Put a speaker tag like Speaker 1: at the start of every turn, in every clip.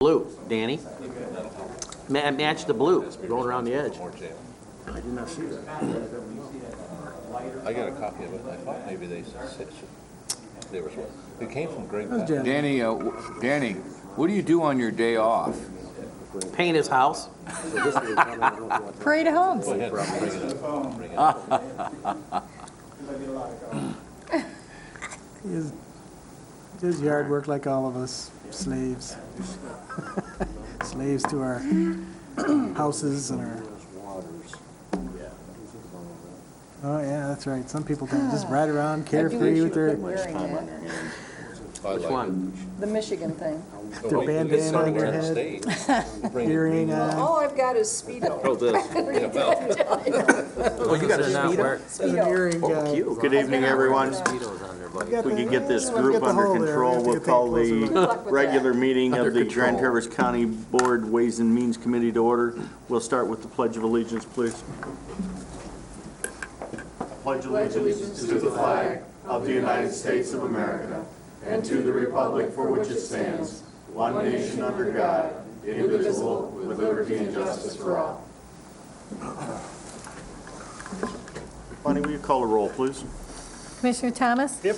Speaker 1: Blue, Danny. Match the blue going around the edge.
Speaker 2: I did not see that.
Speaker 3: I got a copy of it. I thought maybe they said there was one. It came from Greg.
Speaker 4: Danny, Danny, what do you do on your day off?
Speaker 1: Paint his house.
Speaker 5: Parade of homes.
Speaker 3: Go ahead, bring it up. Bring it up.
Speaker 2: He does yard work like all of us, slaves. Slaves to our houses and our... Oh, yeah, that's right. Some people can just ride around carefree with their
Speaker 1: Which one?
Speaker 5: The Michigan thing.
Speaker 2: Their bandana on their head. Earring on.
Speaker 5: All I've got is Speedo.
Speaker 1: Oh, this. Oh, you got a speedo?
Speaker 2: There's an earring guy.
Speaker 1: Cute.
Speaker 6: Good evening, everyone.
Speaker 1: Speedos on there, buddy.
Speaker 6: If we could get this
Speaker 2: Let's
Speaker 6: group
Speaker 2: get the
Speaker 6: under
Speaker 2: hole there.
Speaker 6: control,
Speaker 2: We
Speaker 6: we'll
Speaker 2: have to
Speaker 6: call
Speaker 2: take a closer
Speaker 6: the regular meeting of the Grand Traverse County Board Ways and Means Committee to order. We'll start with the Pledge of Allegiance, please. Pledge allegiance to the flag of the United States of America and to the republic for which it stands, one nation under God, indivisible, with liberty and justice for all. Bonnie, will you call the roll, please?
Speaker 5: Commissioner Thomas? Yep.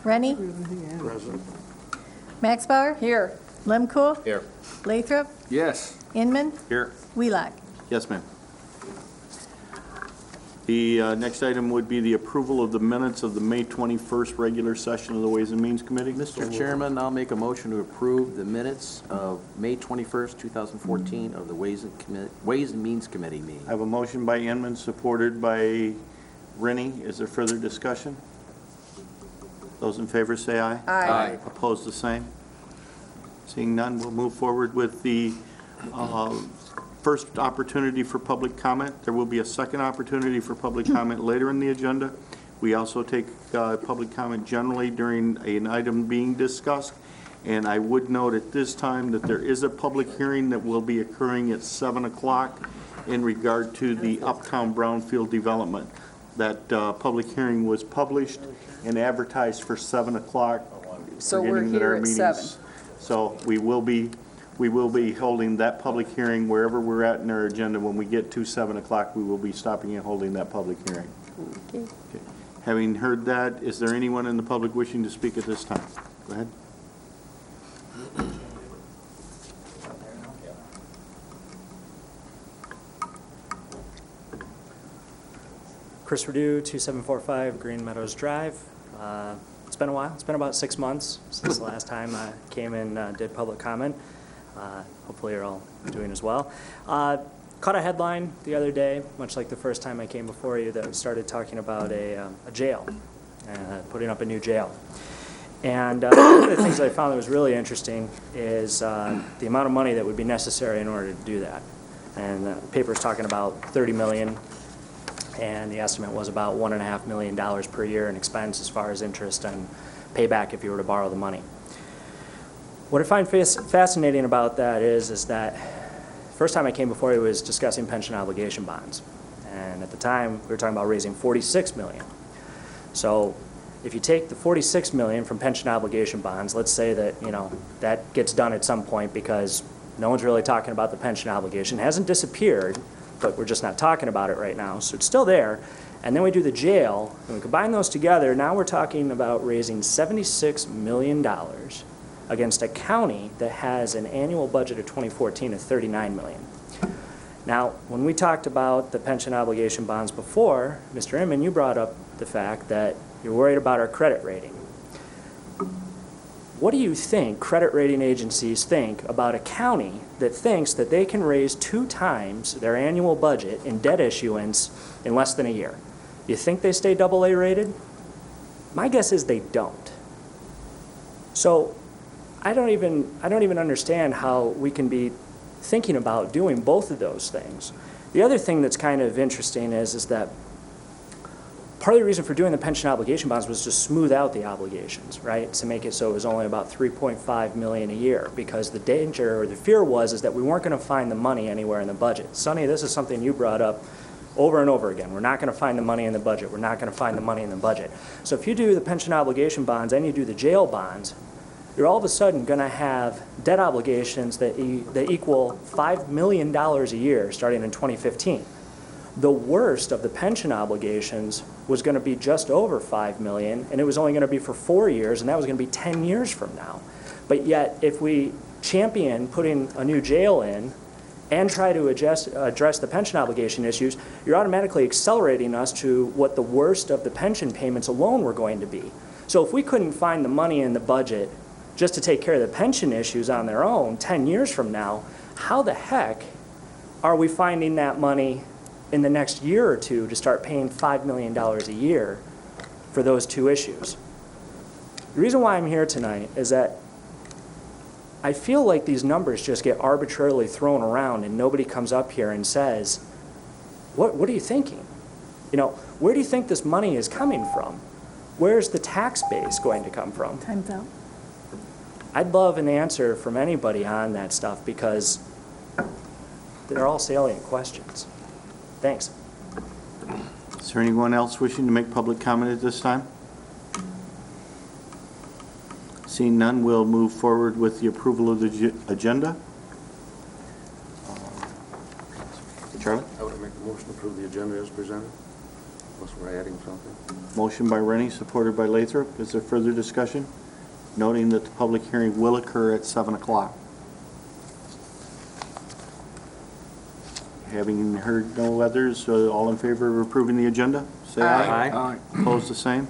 Speaker 5: Rennie?
Speaker 2: Present.
Speaker 5: Maxbauer? Here. Lemkool?
Speaker 3: Here.
Speaker 5: Lathrop?
Speaker 4: Yes.
Speaker 5: Inman?
Speaker 6: Here.
Speaker 5: Wheelock?
Speaker 6: Yes, ma'am. The next item would be the approval of the minutes of the May 21st regular session of the Ways and Means Committee.
Speaker 1: Mr. Chairman, I'll make a motion to approve the minutes of May 21st, 2014 of the Ways and Means Committee meeting.
Speaker 6: I have a motion by Inman, supported by Rennie. Is there further discussion? Those in favor say aye.
Speaker 5: Aye.
Speaker 6: Opposed, the same. Seeing none, we'll move forward with the first opportunity for public comment. There will be a second opportunity for public comment later in the agenda. We also take public comment generally during an item being discussed. And I would note at this time that there is a public hearing that will be occurring at 7 o'clock in regard to the Uptown Brownfield development. That public hearing was published and advertised for 7 o'clock.
Speaker 5: So we're
Speaker 6: beginning that
Speaker 5: here
Speaker 6: our
Speaker 5: at
Speaker 6: meetings-
Speaker 5: 7.
Speaker 6: So we will be holding that public hearing wherever we're at in our agenda. When we get to 7 o'clock, we will be stopping and holding that public hearing.
Speaker 5: Okay.
Speaker 6: Having heard that, is there anyone in the public wishing to speak at this time? Go ahead.
Speaker 7: Chris Perdue, 2745 Green Meadows Drive. It's been a while. It's been about 6 months since the last time I came and did public comment. Hopefully you're all doing as well. Caught a headline the other day, much like the first time I came before you, that started talking about a jail, putting up a new jail. And one of the things that I found that was really interesting is the amount of money that would be necessary in order to do that. And the paper's talking about $30 million. And the estimate was about $1.5 million per year in expense as far as interest and payback if you were to borrow the money. What I find fascinating about that is that first time I came before you was discussing pension obligation bonds. And at the time, we were talking about raising $46 million. So if you take the $46 million from pension obligation bonds, let's say that, that gets done at some point because no one's really talking about the pension obligation. It hasn't disappeared, but we're just not talking about it right now. So it's still there. And then we do the jail, and we combine those together. Now we're talking about raising $76 million against a county that has an annual budget of 2014 of $39 million. Now, when we talked about the pension obligation bonds before, Mr. Inman, you brought up the fact that you're worried about our credit rating. What do you think credit rating agencies think about a county that thinks that they can raise 2 times their annual budget in debt issuance in less than a year? You think they stay AA rated? My guess is they don't. So I don't even understand how we can be thinking about doing both of those things. The other thing that's kind of interesting is that part of the reason for doing the pension obligation bonds was to smooth out the obligations, right? To make it so it was only about $3.5 million a year, because the danger or the fear was that we weren't going to find the money anywhere in the budget. Sonny, this is something you brought up over and over again. We're not going to find the money in the budget. We're not going to find the money in the budget. So if you do the pension obligation bonds and you do the jail bonds, you're all of a sudden going to have debt obligations that equal $5 million a year starting in 2015. The worst of the pension obligations was going to be just over $5 million, and it was only going to be for 4 years, and that was going to be 10 years from now. But yet, if we champion putting a new jail in and try to address the pension obligation issues, you're automatically accelerating us to what the worst of the pension payments alone were going to be. So if we couldn't find the money in the budget just to take care of the pension issues on their own 10 years from now, how the heck are we finding that money in the next year or two to start paying $5 million a year for those two issues? The reason why I'm here tonight is that I feel like these numbers just get arbitrarily thrown around and nobody comes up here and says, what are you thinking? You know, where do you think this money is coming from? Where's the tax base going to come from?
Speaker 5: Time's out.
Speaker 7: I'd love an answer from anybody on that stuff because they're all salient questions. Thanks.
Speaker 6: Is there anyone else wishing to make public comment at this time? Seeing none, we'll move forward with the approval of the agenda. Charlie?
Speaker 8: I would make a motion to approve the agenda as presented, unless we're adding something.
Speaker 6: Motion by Rennie, supported by Lathrop. Is there further discussion? Noting that the public hearing will occur at 7 o'clock. Having heard no others, all in favor of approving the agenda, say aye.
Speaker 1: Aye.
Speaker 6: Opposed, the same.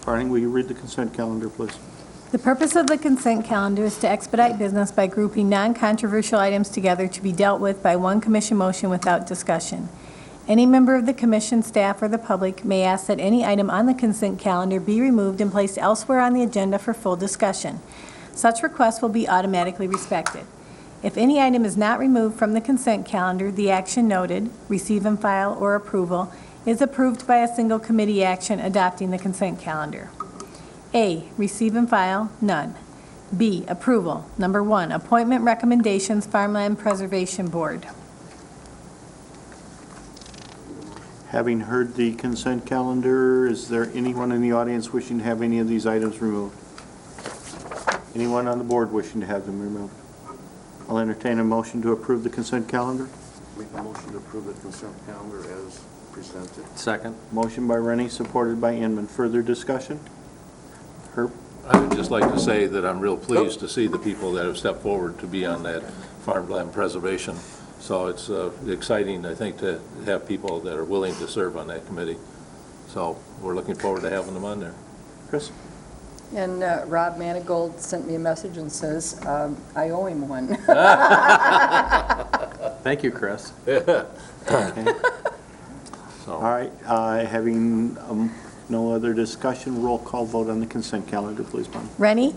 Speaker 6: Barney, will you read the consent calendar, please?
Speaker 5: The purpose of the consent calendar is to expedite business by grouping non-controversial items together to be dealt with by one commission motion without discussion. Any member of the commission, staff, or the public may ask that any item on the consent calendar be removed and placed elsewhere on the agenda for full discussion. Such requests will be automatically respected. If any item is not removed from the consent calendar, the action noted, receive and file, or approval, is approved by a single committee action adopting the consent calendar. A, receive and file, none. B, approval. Number 1, appointment recommendations, Farmland Preservation Board.
Speaker 6: Having heard the consent calendar, is there anyone in the audience wishing to have any of these items removed? Anyone on the board wishing to have them removed? I'll entertain a motion to approve the consent calendar.
Speaker 8: Make a motion to approve the consent calendar as presented.
Speaker 1: Second.
Speaker 6: Motion by Rennie, supported by Inman. Further discussion? Herb?
Speaker 3: I would just like to say that I'm real pleased to see the people that have stepped forward to be on that farmland preservation. So it's exciting, I think, to have people that are willing to serve on that committee. So we're looking forward to having them on there.
Speaker 6: Chris?
Speaker 9: And Rob Manigold sent me a message and says, I owe him one.
Speaker 1: Thank you, Chris.
Speaker 6: Okay.
Speaker 3: So,
Speaker 6: All right, having no other discussion, roll call vote on the consent calendar, please, Bonnie.
Speaker 5: Rennie?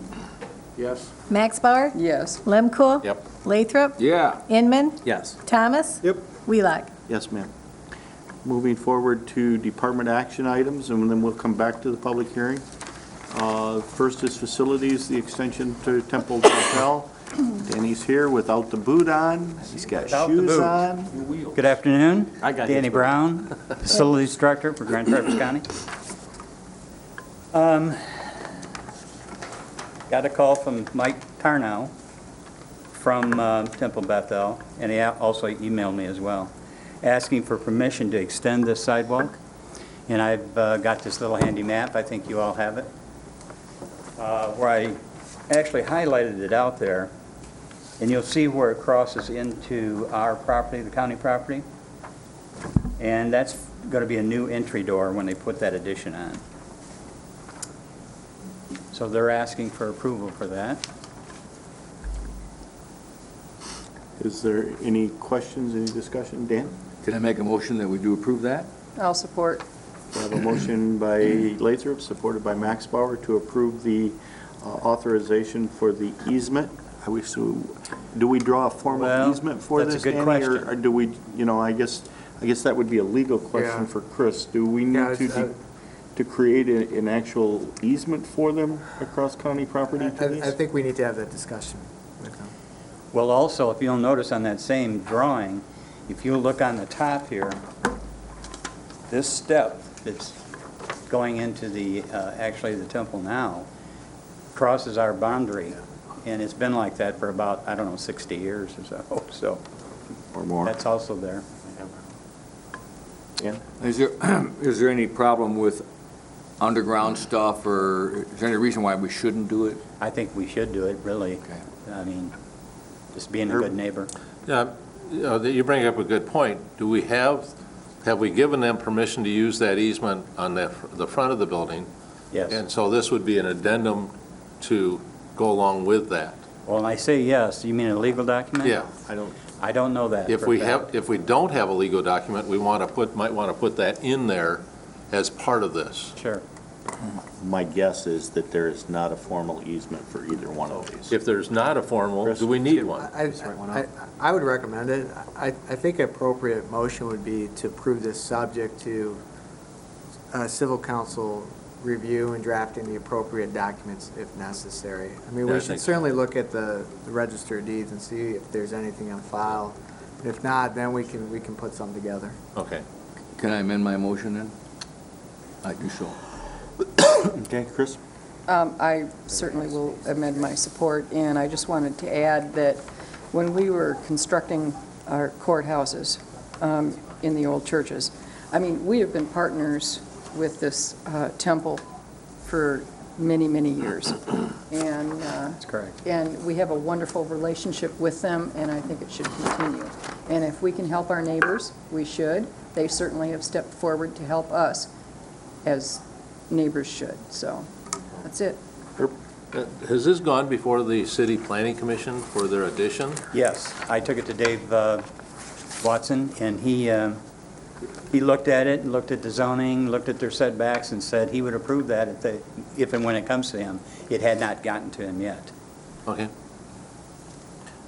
Speaker 8: Yes.
Speaker 5: Max Bauer?
Speaker 9: Yes.
Speaker 5: Lemkool?
Speaker 3: Yep.
Speaker 5: Lathrop?
Speaker 4: Yeah.
Speaker 5: Inman?
Speaker 1: Yes.
Speaker 5: Thomas?
Speaker 6: Yep.
Speaker 5: Wheelock?
Speaker 6: Yes, ma'am. Moving forward to department action items, and then we'll come back to the public hearing. First is facilities, the extension to Temple Hotel. Danny's here without the boot on. He's got
Speaker 10: Without the
Speaker 6: shoes
Speaker 10: boot.
Speaker 6: on.
Speaker 10: Good afternoon.
Speaker 1: I got his
Speaker 10: Danny
Speaker 1: book.
Speaker 10: Brown, Facilities Director for Grand Traverse County. Got a call from Mike Tarnow from Temple Bethel, and he also emailed me as well, asking for permission to extend this sidewalk. And I've got this little handy map, I think you all have it, where I actually highlighted it out there. And you'll see where it crosses into our property, the county property. And that's going to be a new entry door when they put that addition on. So they're asking for approval for that.
Speaker 6: Is there any questions, any discussion? Dan?
Speaker 4: Can I make a motion that we do approve that?
Speaker 9: I'll support.
Speaker 6: We have a motion by Lathrop, supported by Max Bauer, to approve the authorization for the easement. Do we draw a formal
Speaker 10: Well,
Speaker 6: easement for
Speaker 10: that's a
Speaker 6: this,
Speaker 10: good
Speaker 6: Danny?
Speaker 10: question.
Speaker 6: Or do we, I guess that would be a legal question
Speaker 2: Yeah.
Speaker 6: for Chris. Do we
Speaker 2: Yeah,
Speaker 6: need to create an actual easement for them across county property to
Speaker 2: I
Speaker 6: this?
Speaker 2: think we need to have that discussion with them.
Speaker 10: Well, also, if you'll notice on that same drawing, if you look on the top here, this step that's going into the, actually the temple now, crosses our boundary, and it's been like that for about, I don't know, 60 years or so, so
Speaker 6: Or more?
Speaker 10: that's also there.
Speaker 6: Yeah.
Speaker 4: Is there any problem with underground stuff, or is there any reason why we shouldn't do it?
Speaker 10: I think we should do it, really.
Speaker 4: Okay.
Speaker 10: I mean, just being a good neighbor.
Speaker 3: Yeah, you bring up a good point. Have we given them permission to use that easement on the front of the building?
Speaker 10: Yes.
Speaker 3: And so this would be an addendum to go along with that.
Speaker 10: Well, and I say yes, you mean a legal document?
Speaker 3: Yeah.
Speaker 10: I don't know that.
Speaker 3: If
Speaker 10: for
Speaker 3: we
Speaker 10: a fact.
Speaker 3: if we don't have a legal document, we might want to put that in there as part of this.
Speaker 10: Sure.
Speaker 6: My guess is that there is not a formal easement for either one of these.
Speaker 3: If there's not a formal, do we need one?
Speaker 11: I would recommend it. I think appropriate motion would be to approve this subject to civil council review and drafting the appropriate documents if necessary. I mean,
Speaker 3: Yeah, I
Speaker 11: we
Speaker 3: think
Speaker 11: should
Speaker 3: so.
Speaker 11: certainly look at the register of deeds and see if there's anything on file. If not, then we can put something together.
Speaker 3: Okay.
Speaker 4: Can I amend my motion then? I do so.
Speaker 6: Okay, Chris?
Speaker 9: I certainly will amend my support, and I just wanted to add that when we were constructing our courthouses in the old churches, I mean, we have been partners with this temple for many, many years. And
Speaker 10: That's correct.
Speaker 9: and we have a wonderful relationship with them, and I think it should continue. And if we can help our neighbors, we should. They certainly have stepped forward to help us, as neighbors should. So, that's it.
Speaker 3: Has this gone before the City Planning Commission for their addition?
Speaker 10: Yes, I took it to Dave Watson, and he looked at it, looked at the zoning, looked at their setbacks, and said he would approve that if and when it comes to him. It had not gotten to him yet.
Speaker 3: Okay.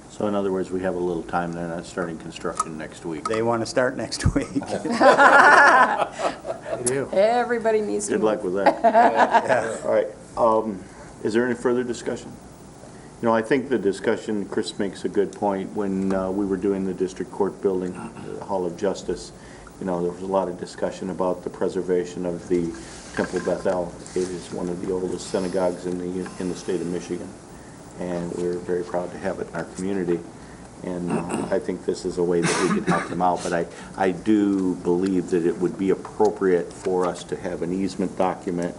Speaker 6: So in other words, we have a little time, they're not starting construction next week.
Speaker 10: They want to start next week.
Speaker 11: They do.
Speaker 9: Everybody needs to
Speaker 6: Good
Speaker 9: move.
Speaker 6: luck with that. All right, is there any further discussion? You know, I think the discussion, Chris makes a good point. When we were doing the district court building, the Hall of Justice, you know, there was a lot of discussion about the preservation of the Temple Bethel. It is one of the oldest synagogues in the state of Michigan, and we're very proud to have it in our community. And I think this is a way that we can help them out. But I do believe that it would be appropriate for us to have an easement document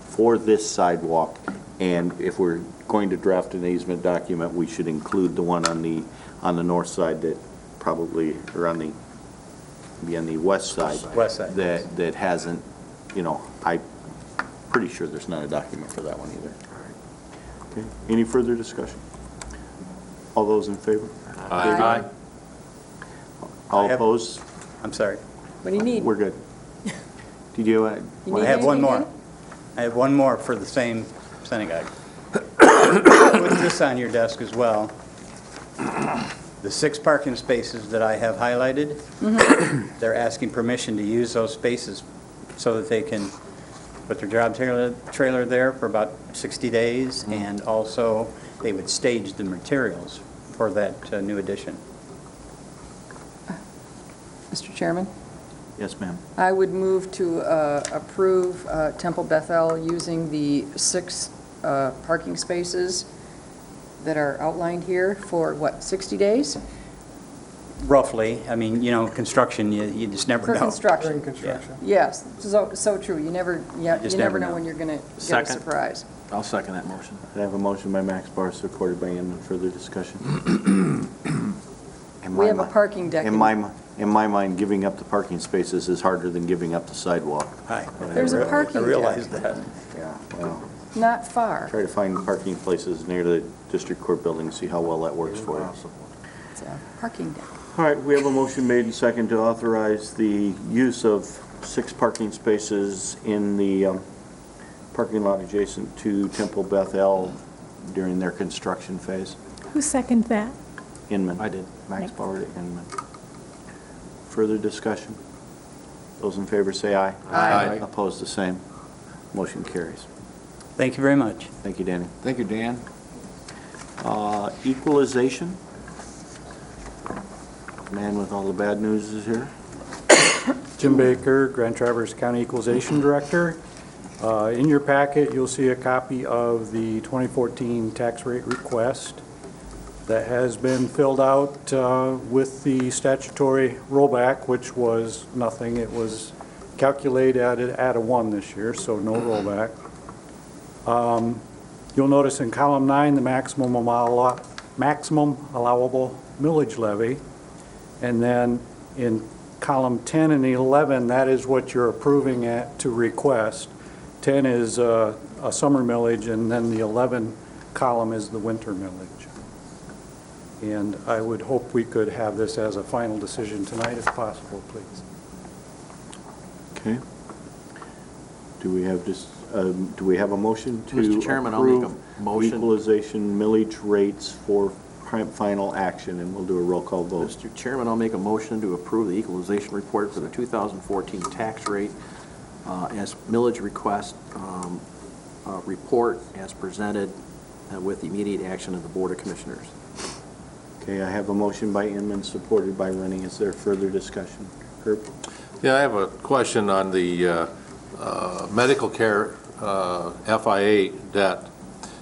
Speaker 6: for this sidewalk. And if we're going to draft an easement document, we should include the one on the north side that probably, or on the west side.
Speaker 10: West side, yes.
Speaker 6: That hasn't, you know, I'm pretty sure there's not a document for that one either. Okay, any further discussion? All those in favor?
Speaker 9: Aye.
Speaker 6: All
Speaker 10: I have-
Speaker 6: opposed?
Speaker 10: I'm sorry.
Speaker 9: What do you need?
Speaker 6: We're good. Did you,
Speaker 9: You
Speaker 10: I
Speaker 9: need
Speaker 10: have one
Speaker 9: anything,
Speaker 10: more.
Speaker 9: Danny?
Speaker 10: I have one more for the same synagogue. Put this on your desk as well. The 6 parking spaces that I have highlighted, they're asking permission to use those spaces so that they can put their job trailer there for about 60 days, and also they would stage the materials for that new addition.
Speaker 9: Mr. Chairman,
Speaker 6: yes, ma'am.
Speaker 9: I would move to approve Temple Bethel using the 6 parking spaces that are outlined here for, what, 60 days?
Speaker 10: Roughly, I mean, you know, construction, you just never know.
Speaker 9: For construction.
Speaker 2: During construction.
Speaker 9: Yes, so true. You never
Speaker 10: just never know.
Speaker 9: when you're going to get a
Speaker 1: Second.
Speaker 9: surprise.
Speaker 1: I'll second that motion.
Speaker 6: I have a motion by Max Barr, supported by Inman. Further discussion? In
Speaker 9: We
Speaker 6: my
Speaker 9: have a
Speaker 6: mi-
Speaker 9: parking deck.
Speaker 6: In my mind, giving up the parking spaces is harder than giving up the sidewalk.
Speaker 9: There's a parking
Speaker 10: I
Speaker 9: deck.
Speaker 10: realize that.
Speaker 6: Yeah, well,
Speaker 9: Not far.
Speaker 6: try to find parking places near the district court building, see how well that works for you.
Speaker 9: It's a parking deck.
Speaker 6: All right, we have a motion made and second to authorize the use of 6 parking spaces in the parking lot adjacent to Temple Bethel during their construction phase.
Speaker 5: Who seconded that?
Speaker 6: Inman.
Speaker 1: I did.
Speaker 6: Max Bauer to Inman. Further discussion? Those in favor say aye.
Speaker 9: Aye.
Speaker 6: Opposed, the same. Motion carries.
Speaker 10: Thank you very much.
Speaker 6: Thank you, Danny.
Speaker 4: Thank you, Dan.
Speaker 6: Equalization. Man with all the bad news is here.
Speaker 12: Jim Baker, Grand Traverse County Equalization Director. In your packet, you'll see a copy of the 2014 tax rate request that has been filled out with the statutory rollback, which was nothing. It was calculated at a 1 this year, so no rollback. You'll notice in column 9, the maximum allowable millage levy. And then in column 10 and 11, that is what you're approving to request. 10 is a summer millage, and then the 11 column is the winter millage. And I would hope we could have this as a final decision tonight if possible, please.
Speaker 6: Okay. Do we have a motion to
Speaker 1: Mr. Chairman, I'll make a
Speaker 6: approve
Speaker 1: motion.
Speaker 6: equalization millage rates for final action, and we'll do a roll call vote.
Speaker 1: Mr. Chairman, I'll make a motion to approve the equalization report for the 2014 tax rate as millage request report as presented with immediate action of the Board of Commissioners.
Speaker 6: Okay, I have a motion by Inman, supported by Rennie. Is there further discussion? Herb?
Speaker 3: Yeah, I have a question on the medical care FIA debt.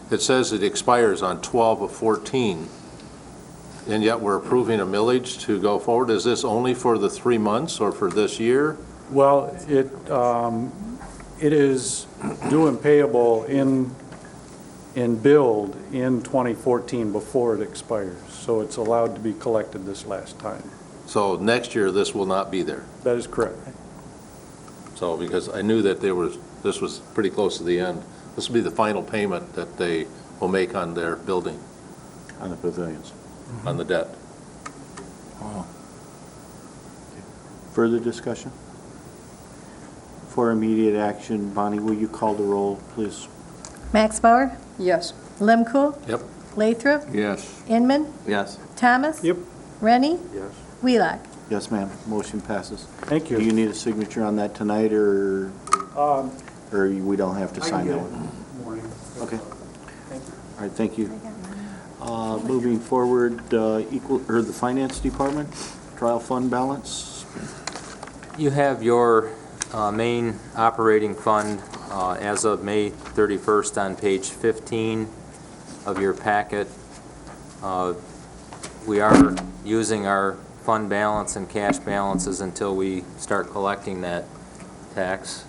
Speaker 3: It says it expires on 12/14, and yet we're approving a millage to go forward. Is this only for the 3 months or for this year?
Speaker 12: Well, it is due and payable in billed in 2014 before it expires, so it's allowed to be collected this last time.
Speaker 3: So next year, this will not be there.
Speaker 12: That is correct.
Speaker 3: So, because I knew that this was pretty close to the end. This will be the final payment that they will make on their building,
Speaker 6: On the pavilions.
Speaker 3: on the debt.
Speaker 6: Further discussion? For immediate action, Bonnie, will you call the roll, please?
Speaker 5: Max Bauer,
Speaker 9: Yes.
Speaker 5: Lemkool,
Speaker 3: Yep.
Speaker 5: Lathrop,
Speaker 4: Yes.
Speaker 5: Inman,
Speaker 1: Yes.
Speaker 5: Thomas.
Speaker 12: Yep.
Speaker 5: Rennie,
Speaker 8: Yes.
Speaker 5: Wheelock.
Speaker 6: Yes, ma'am. Motion passes.
Speaker 12: Thank
Speaker 6: Do you
Speaker 12: you.
Speaker 6: need a signature on that tonight, or we don't have to sign that one?
Speaker 12: Morning.
Speaker 6: Okay.
Speaker 12: Thank you.
Speaker 6: All right, thank you. Moving forward, the Finance Department, trial fund balance.
Speaker 13: You have your main operating fund as of May 31st on page 15 of your packet. We are using our fund balance and cash balances until we start collecting that tax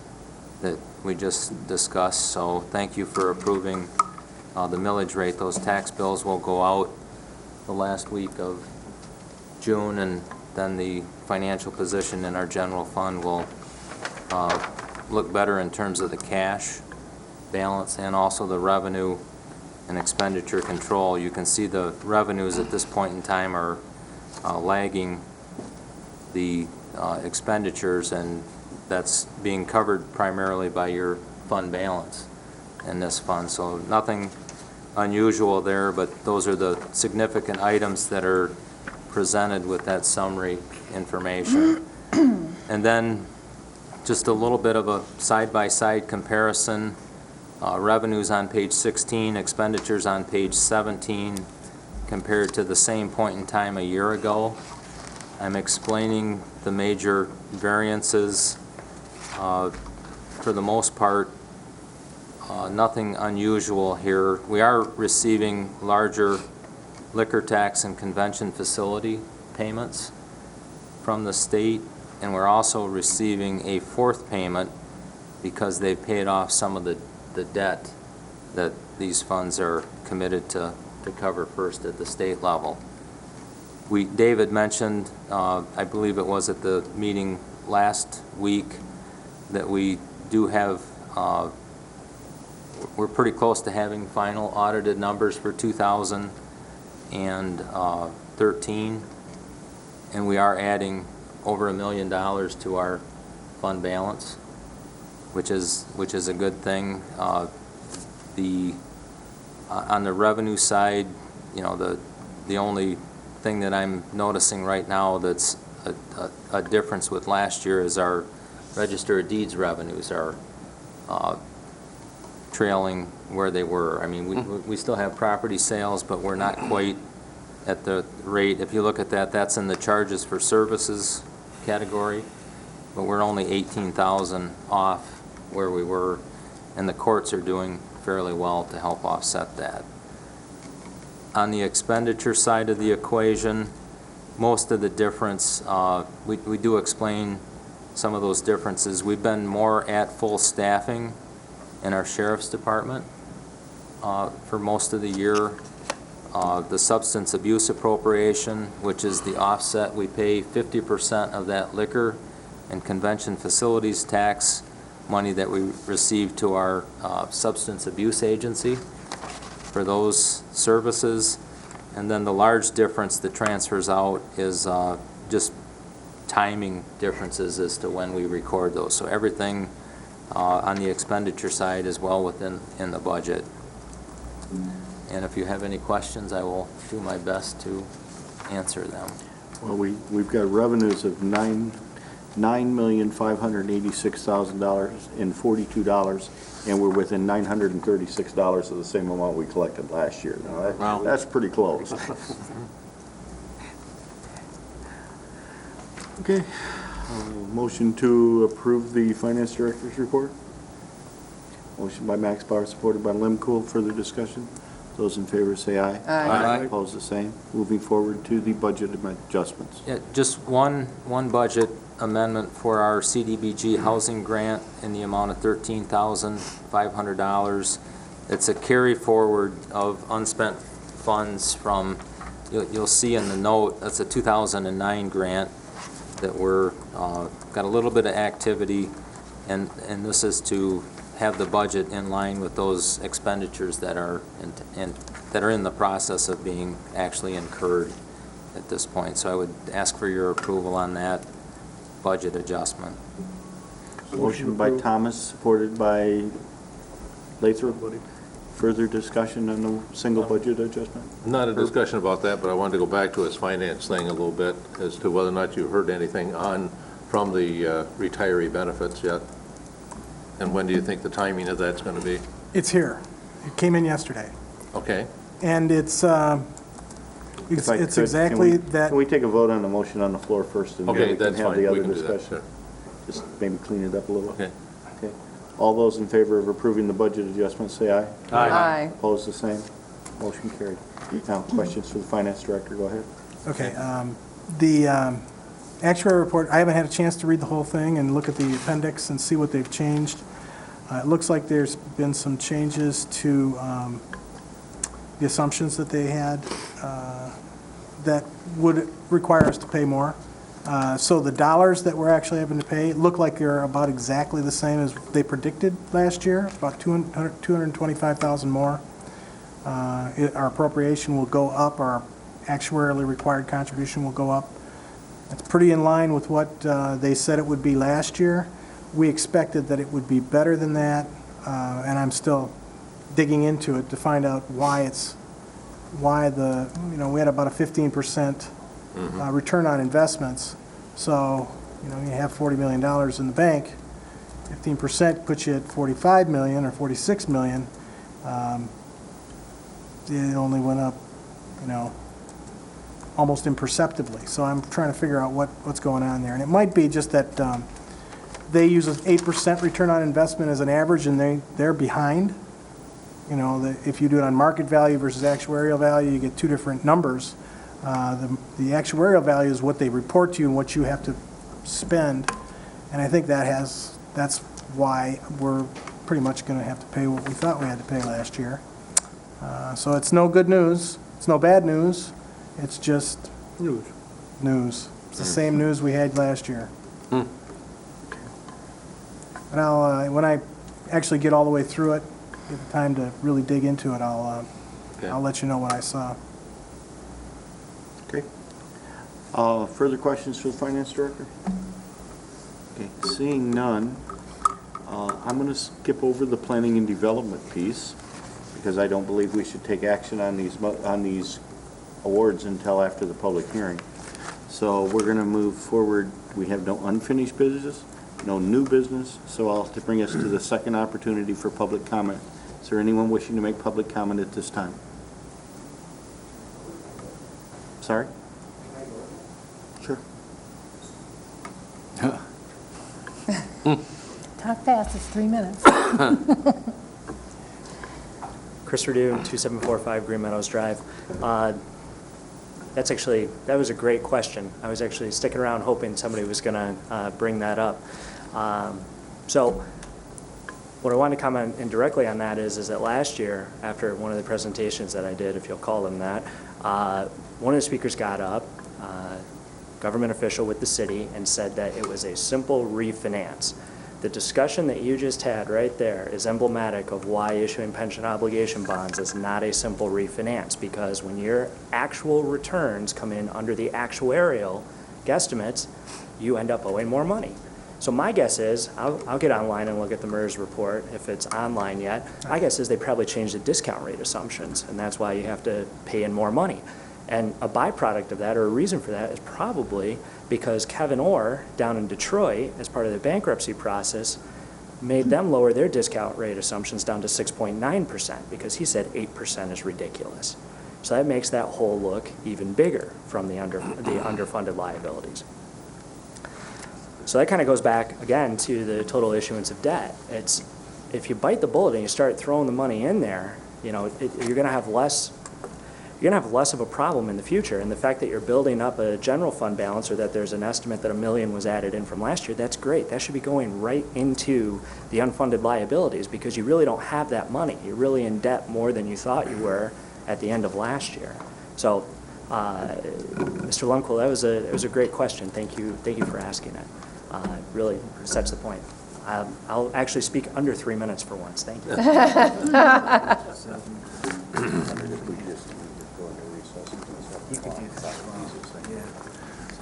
Speaker 13: that we just discussed. So thank you for approving the millage rate. Those tax bills will go out the last week of June, and then the financial position in our general fund will look better in terms of the cash balance and also the revenue and expenditure control. You can see the revenues at this point in time are lagging the expenditures, and that's being covered primarily by your fund balance in this fund. So nothing unusual there, but those are the significant items that are presented with that summary information. And then just a little bit of a side-by-side comparison. Revenues on page 16, expenditures on page 17, compared to the same point in time a year ago. I'm explaining the major variances. For the most part, nothing unusual here. We are receiving larger liquor tax and convention facility payments from the state, and we're also receiving a fourth payment because they paid off some of the debt that these funds are committed to cover first at the state level. David mentioned, I believe it was at the meeting last week, that we do have, we're pretty close to having final audited numbers for 2013, and we are adding over $1 million to our fund balance, which is a good thing. On the revenue side, you know, the only thing that I'm noticing right now that's a difference with last year is our Register of Deeds revenues are trailing where they were. I mean, we still have property sales, but we're not quite at the rate. If you look at that, that's in the charges for services category, but we're only 18,000 off where we were and the courts are doing fairly well to help offset that. On the expenditure side of the equation, most of the difference, we do explain some of those differences. We've been more at full staffing in our sheriff's department for most of the year. The substance abuse appropriation, which is the offset, we pay 50% of that liquor and convention facilities tax money that we receive to our substance abuse agency for those services. And then the large difference that transfers out is just timing differences as to when we record those. So everything on the expenditure side is well within the budget. And if you have any questions, I will do my best to answer them.
Speaker 6: Well, we've got revenues of $9,586,042, and we're within $936 of the same amount we collected last year. Now, that's pretty close. Okay. Motion to approve the finance director's report. Motion by Max Bauer, supported by Lim Cool. Further discussion? Those in favor say aye.
Speaker 9: Aye.
Speaker 6: Opposed, the same. Moving forward to the budget adjustments.
Speaker 13: Yeah, just one budget amendment for our CDBG housing grant in the amount of $13,500. It's a carry forward of unspent funds from, you'll see in the note, that's a 2009 grant that we're, got a little bit of activity, and this is to have the budget in line with those expenditures that are in the process of being actually incurred at this point. So I would ask for your approval on that budget adjustment.
Speaker 6: Motion by Thomas, supported by Lathrop. Further discussion on the single budget adjustment?
Speaker 3: Not a discussion about that, but I wanted to go back to his finance thing a little bit as to whether or not you heard anything from the retiree benefits yet. And when do you think the timing of that's going to be?
Speaker 2: It's here. It came in yesterday.
Speaker 3: Okay.
Speaker 2: And it's
Speaker 6: If I could,
Speaker 2: exactly that.
Speaker 6: Can we take a vote on the motion on the floor first, and then
Speaker 3: Okay,
Speaker 6: we can
Speaker 3: that's
Speaker 6: have
Speaker 3: fine.
Speaker 6: the
Speaker 3: We
Speaker 6: other
Speaker 3: can do that,
Speaker 6: discussion? Just maybe clean it up a little.
Speaker 3: Okay.
Speaker 6: Okay. All those in favor of approving the budget adjustments, say aye.
Speaker 9: Aye.
Speaker 6: Opposed, the same. Motion carried. Now, questions for the finance director, go ahead.
Speaker 2: Okay, the actuary report, I haven't had a chance to read the whole thing and look at the appendix and see what they've changed. It looks like there's been some changes to the assumptions that they had that would require us to pay more. So the dollars that we're actually having to pay look like they're about exactly the same as they predicted last year, about $225,000 more. Our appropriation will go up, our actuarially required contribution will go up. It's pretty in line with what they said it would be last year. We expected that it would be better than that, and I'm still digging into it to find out why we had about a 15% return on investments. So, you have $40 million in the bank, 15% puts you at $45 million or $46 million. It only went up, almost imperceptibly. So I'm trying to figure out what's going on there. And it might be just that they use an 8% return on investment as an average, and they're behind. If you do it on market value versus actuarial value, you get two different numbers. The actuarial value is what they report to you and what you have to spend. And I think that's why we're pretty much going to have to pay what we thought we had to pay last year. So it's no good news. It's no bad news. It's just news. It's the same news we had last year. And when I actually get all the way through it, get the time to really dig into it, I'll let you know what I saw.
Speaker 6: Okay. Further questions for the finance director? Okay, seeing none, I'm going to skip over the planning and development piece, because I don't believe we should take action on these awards until after the public hearing. So we're going to move forward. We have no unfinished business, no new business, so I'll have to bring us to the second opportunity for public comment. Is there anyone wishing to make public comment at this time? Sorry? Sure.
Speaker 5: Talk fast, it's 3 minutes.
Speaker 7: Chris Perdue, 2745 Green Meadows Drive. That was a great question. I was actually sticking around hoping somebody was going to bring that up. So what I want to comment indirectly on that is that last year, after one of the presentations that I did, if you'll call them that, one of the speakers got up, government official with the city, and said that it was a simple refinance. The discussion that you just had right there is emblematic of why issuing pension obligation bonds is not a simple refinance, because when your actual returns come in under the actuarial guesstimates, you end up owing more money. So my guess is, I'll get online and look at the MERS report if it's online yet. My guess is they probably changed the discount rate assumptions, and that's why you have to pay in more money. And a byproduct of that, or a reason for that, is probably because Kevin Orr down in Detroit, as part of the bankruptcy process, made them lower their discount rate assumptions down to 6.9%, because he said 8% is ridiculous. So that makes that hole look even bigger from the underfunded liabilities. So that kind of goes back, again, to the total issuance of debt. It's, if you bite the bullet and you start throwing the money in there, you're going to have less of a problem in the future. And the fact that you're building up a general fund balance, or that there's an estimate that $1 million was added in from last year, that's great. That should be going right into the unfunded liabilities, because you really don't have that money. You're really in debt more than you thought you were at the end of last year. So, Mr. Lundquist, that was a great question. Thank you for asking it. Really sets the point. I'll actually speak under 3 minutes for once. Thank you.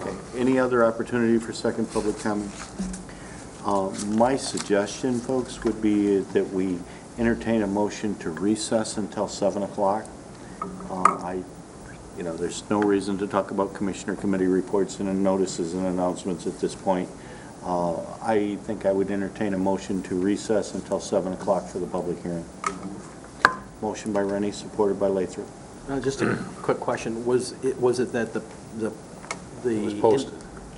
Speaker 6: Okay. Any other opportunity for second public comment? My suggestion, folks, would be that we entertain a motion to recess until 7 o'clock. There's no reason to talk about commissioner committee reports and notices and announcements at this point. I think I would entertain a motion to recess until 7 o'clock for the public hearing. Motion by Rennie, supported by Lathrop.
Speaker 1: Just a quick question. Was it that the
Speaker 3: It was posted.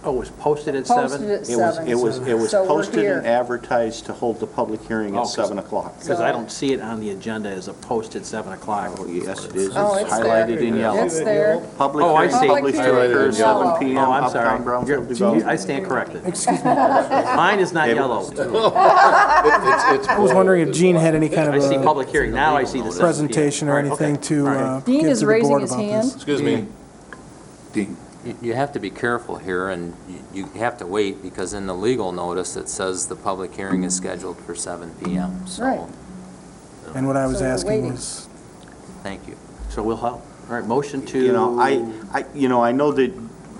Speaker 1: Oh, it was posted at
Speaker 9: Posted
Speaker 1: 7?
Speaker 9: at 7.
Speaker 6: It was
Speaker 9: So we're
Speaker 6: posted
Speaker 9: here.
Speaker 6: and advertised to hold the public hearing at 7 o'clock.
Speaker 1: Because I don't see it on the agenda as a posted 7 o'clock.
Speaker 6: Oh, yes, it is.
Speaker 9: Oh,
Speaker 6: It's
Speaker 9: it's there.
Speaker 6: highlighted in yellow.
Speaker 9: It's there.
Speaker 6: Public
Speaker 1: Oh, I
Speaker 6: hearing
Speaker 1: see.
Speaker 6: published to
Speaker 9: Public
Speaker 6: occur
Speaker 9: hearing
Speaker 6: at 7
Speaker 9: yellow.
Speaker 6: p.m.
Speaker 1: Oh, I'm sorry.
Speaker 6: Uptown Brownfield Development.
Speaker 1: I stand corrected.
Speaker 2: Excuse me.
Speaker 1: Mine is not yellow.
Speaker 2: I was wondering if Gene had any kind
Speaker 1: I see
Speaker 2: of a
Speaker 1: public hearing. Now I see the 7 p.m.
Speaker 2: presentation or
Speaker 1: All right,
Speaker 2: anything
Speaker 1: okay.
Speaker 2: to
Speaker 1: All right.
Speaker 9: Dean
Speaker 2: give
Speaker 9: is
Speaker 2: to the
Speaker 9: raising
Speaker 2: board
Speaker 9: his
Speaker 2: about
Speaker 9: hand.
Speaker 2: this.
Speaker 3: Excuse me.
Speaker 4: Dean.
Speaker 13: You have to be careful here, and you have to wait, because in the legal notice, it says the public hearing is scheduled for 7 p.m.
Speaker 9: Right.
Speaker 13: So,
Speaker 2: And what I was
Speaker 9: So we're
Speaker 2: asking
Speaker 9: waiting.
Speaker 2: was,
Speaker 13: thank you.
Speaker 1: So we'll help. All right, motion to...
Speaker 6: I know that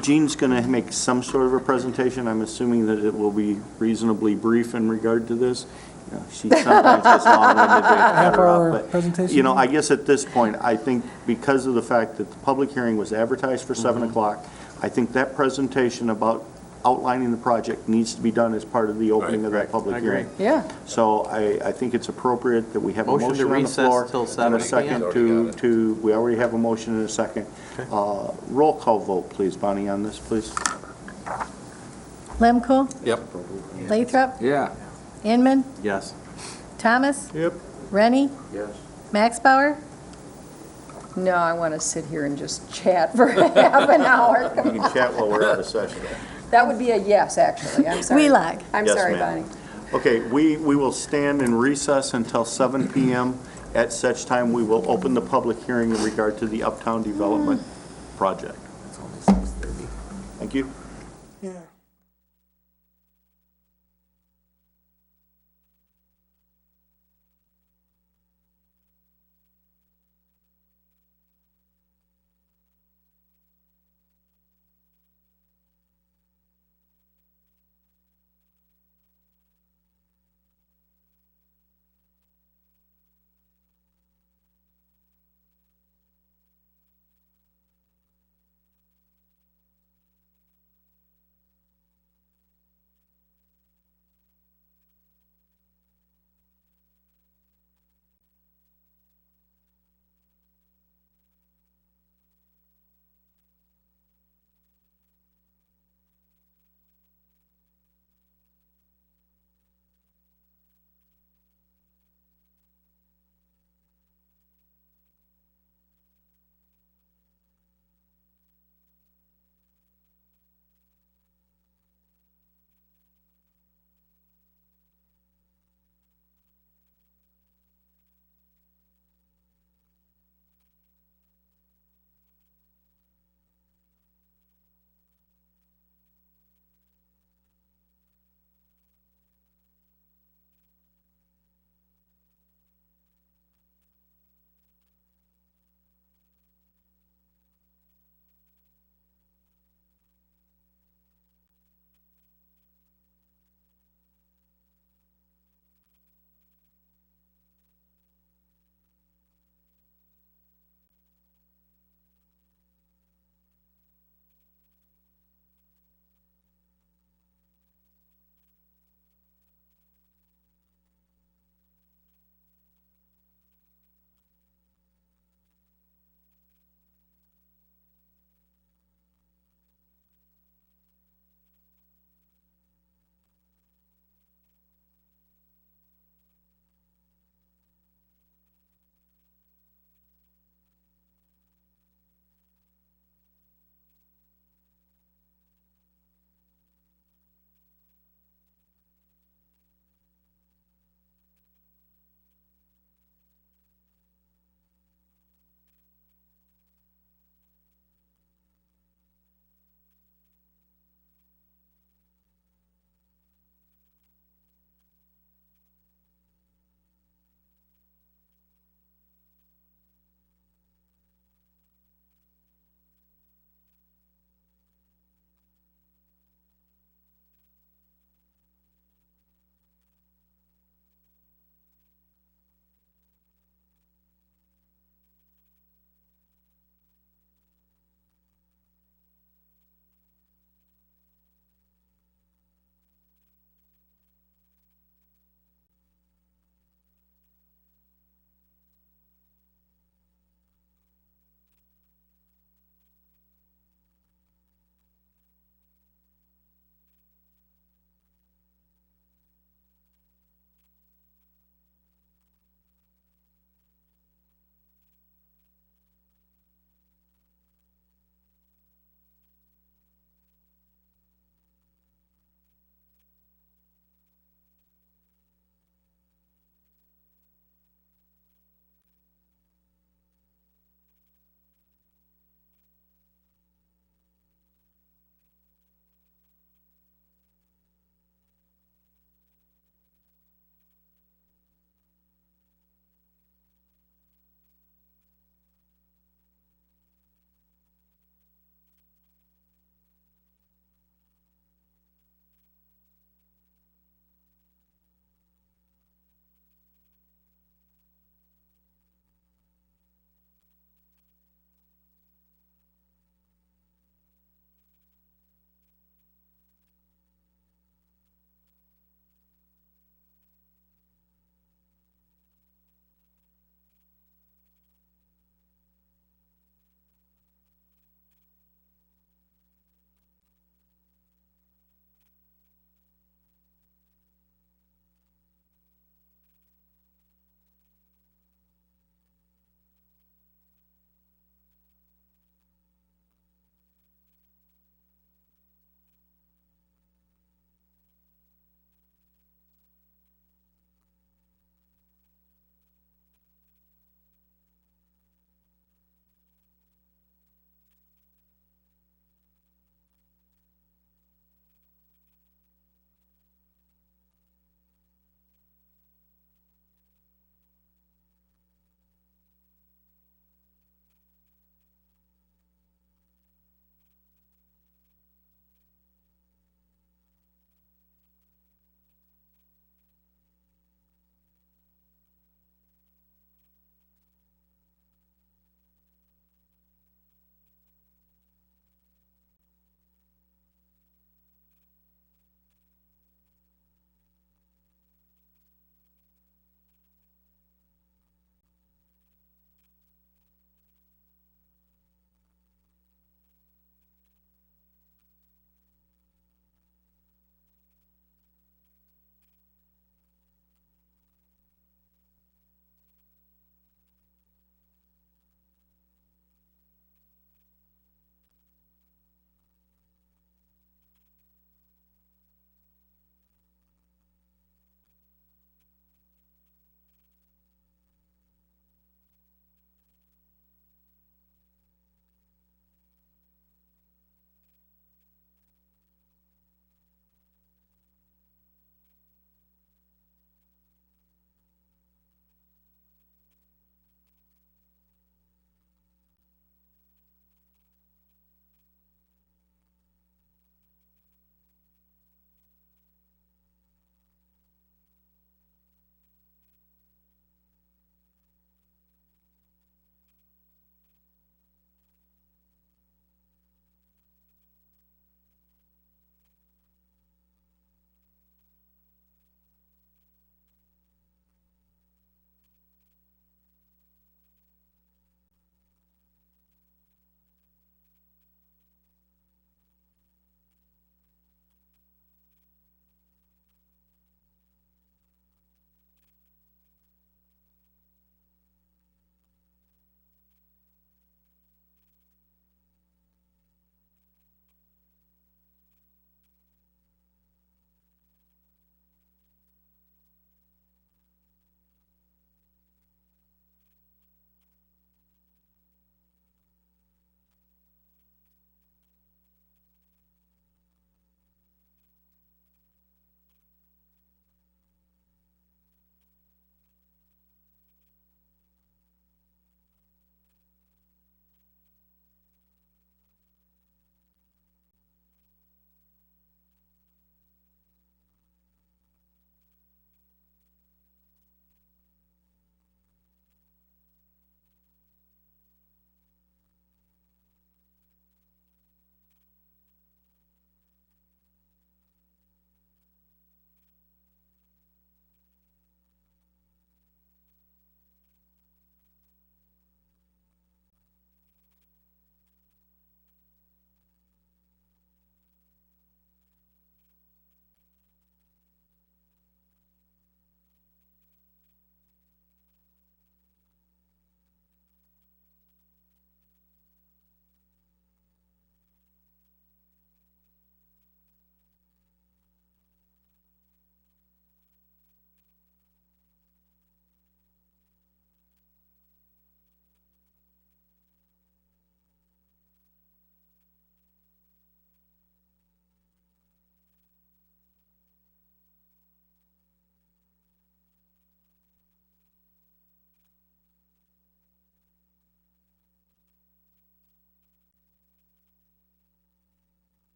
Speaker 6: Jean's going to make some sort of a presentation. I'm assuming that it will be reasonably brief in regard to this. She sometimes gets long-winded.
Speaker 2: Half-hour presentation?
Speaker 6: I guess at this point, I think because of the fact that the public hearing was advertised for 7 o'clock, I think that presentation about outlining the project needs to be done as part of the opening of that public
Speaker 1: I agree.
Speaker 6: hearing.
Speaker 9: Yeah.
Speaker 6: So I think it's appropriate that we have a
Speaker 1: Motion
Speaker 6: motion
Speaker 1: to
Speaker 6: on the
Speaker 1: recess
Speaker 6: floor.
Speaker 1: till
Speaker 6: And
Speaker 1: 7
Speaker 6: a second
Speaker 1: p.m.
Speaker 6: we already have a motion and a second. Roll call vote, please, Bonnie, on this, please.
Speaker 5: Lemko,
Speaker 3: Yep.
Speaker 5: Lathrop,
Speaker 4: Yeah.
Speaker 5: Inman,
Speaker 1: Yes.
Speaker 5: Thomas,
Speaker 6: Yep.
Speaker 5: Rennie,
Speaker 8: Yes.
Speaker 5: Max Bauer,
Speaker 9: No, I want to sit here and just chat for half an hour.
Speaker 6: You can chat while we're out of session.
Speaker 9: That would be a yes, actually. I'm sorry.
Speaker 5: Wheelock.
Speaker 9: I'm
Speaker 6: Yes,
Speaker 9: sorry,
Speaker 6: ma'am.
Speaker 9: Bonnie.
Speaker 6: Okay, we will stand in recess until 7 p.m. At such time, we will open the public hearing in regard to the Uptown Development Project. Thank you.
Speaker 2: yeah.